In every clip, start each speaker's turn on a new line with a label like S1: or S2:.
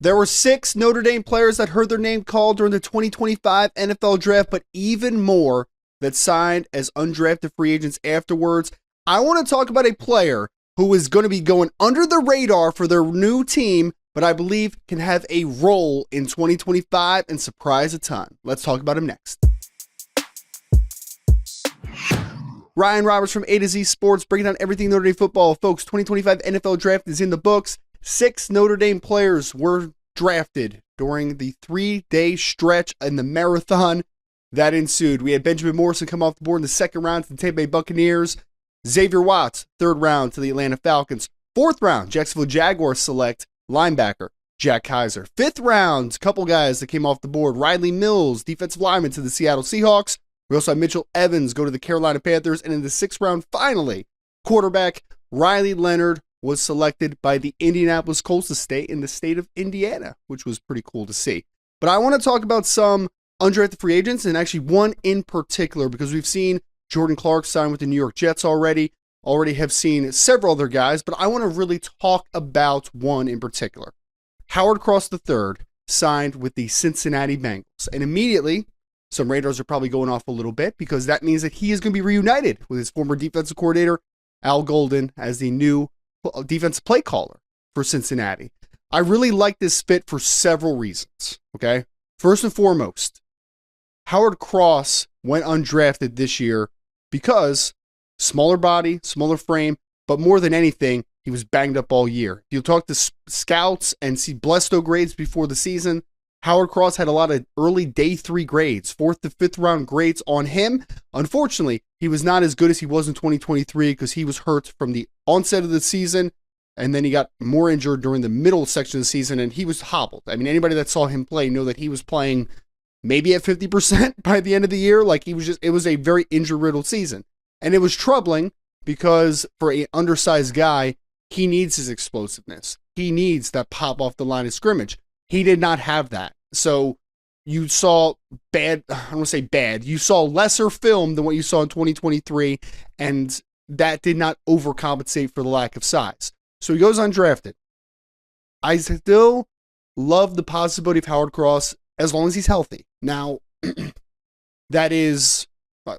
S1: There were 6 Notre Dame players that heard their name called during the 2025 NFL draft, but even more that signed as undrafted free agents afterwards. I want to talk about a player who is going to be going under the radar for their new team, but I believe can have a role in 2025 and surprise a ton. Let's talk about him next. Ryan Roberts from A to Z Sports, breaking down everything Notre Dame football. Folks, 2025 NFL draft is in the books. 6 Notre Dame players were drafted during the 3-day stretch and the marathon that ensued. We had Benjamin Morrison come off the board in the second round to the Tampa Bay Buccaneers. Xavier Watts, third round to the Atlanta Falcons. Fourth round, Jacksonville Jaguars select linebacker Jack Kaiser. Fifth round, a couple guys that came off the board. Riley Mills, defensive lineman to the Seattle Seahawks. We also had Mitchell Evans go to the Carolina Panthers. And in the 6th round, finally, quarterback Riley Leonard was selected by the Indianapolis Colts to stay in the state of Indiana, which was pretty cool to see. But I want to talk about some undrafted free agents, and actually one in particular, because we've seen Jordan Clark sign with the New York Jets already have seen several other guys, but I want to really talk about one in particular. Howard Cross III signed with the Cincinnati Bengals, and immediately some radars are probably going off a little bit because that means that he is going to be reunited with his former defensive coordinator, Al Golden, as the new defensive play caller for Cincinnati. I really like this fit for several reasons, okay? First and foremost, Howard Cross went undrafted this year because smaller body, smaller frame, but more than anything, he was banged up all year. You'll talk to scouts and see Blesto grades before the season. Howard Cross had a lot of early day 3 grades, 4th to 5th round grades on him. Unfortunately, he was not as good as he was in 2023 because he was hurt from the onset of the season, and then he got more injured during the middle section of the season, and he was hobbled. I mean, anybody that saw him play know that he was playing maybe at 50% by the end of the year. Like, it was a very injury-riddled season. And it was troubling because for an undersized guy, he needs his explosiveness. He needs that pop off the line of scrimmage. He did not have that. So you saw I don't want to say bad, you saw lesser film than what you saw in 2023, and that did not overcompensate for the lack of size. So he goes undrafted. I still love the possibility of Howard Cross as long as he's healthy. Now, that is,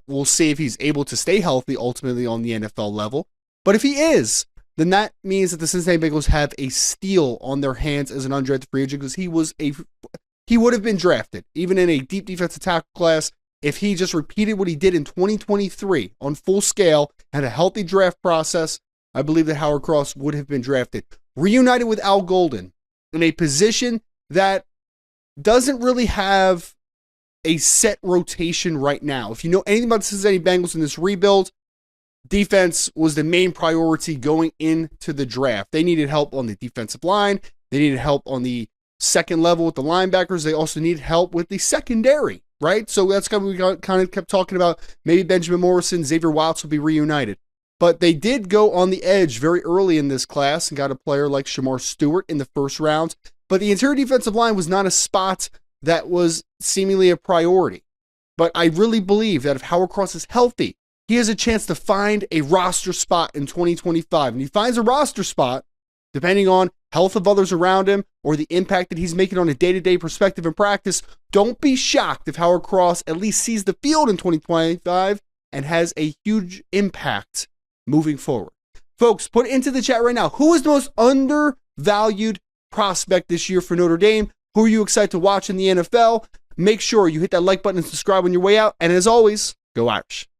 S1: we'll see if he's able to stay healthy ultimately on the NFL level. But if he is, then that means that the Cincinnati Bengals have a steal on their hands as an undrafted free agent because he would have been drafted, even in a deep defensive tackle class, if he just repeated what he did in 2023 on full scale, had a healthy draft process. I believe that Howard Cross would have been drafted. Reunited with Al Golden in a position that doesn't really have a set rotation right now. If you know anything about the Cincinnati Bengals in this rebuild, defense was the main priority going into the draft. They needed help on the defensive line. They needed help on the second level with the linebackers. They also needed help with the secondary, right? So that's kind of we kind of kept talking about. Maybe Benjamin Morrison, Xavier Watts will be reunited. But they did go on the edge very early in this class and got a player like Shamar Stewart in the first round. But the interior defensive line was not a spot that was seemingly a priority. But I really believe that if Howard Cross is healthy, he has a chance to find a roster spot in 2025. And he finds a roster spot, depending on health of others around him or the impact that he's making on a day-to-day perspective in practice. Don't be shocked if Howard Cross at least sees the field in 2025 and has a huge impact moving forward. Folks, put into the chat right now, who is the most undervalued prospect this year for Notre Dame? Who are you excited to watch in the NFL? Make sure you hit that like button and subscribe on your way out. And as always, go Irish.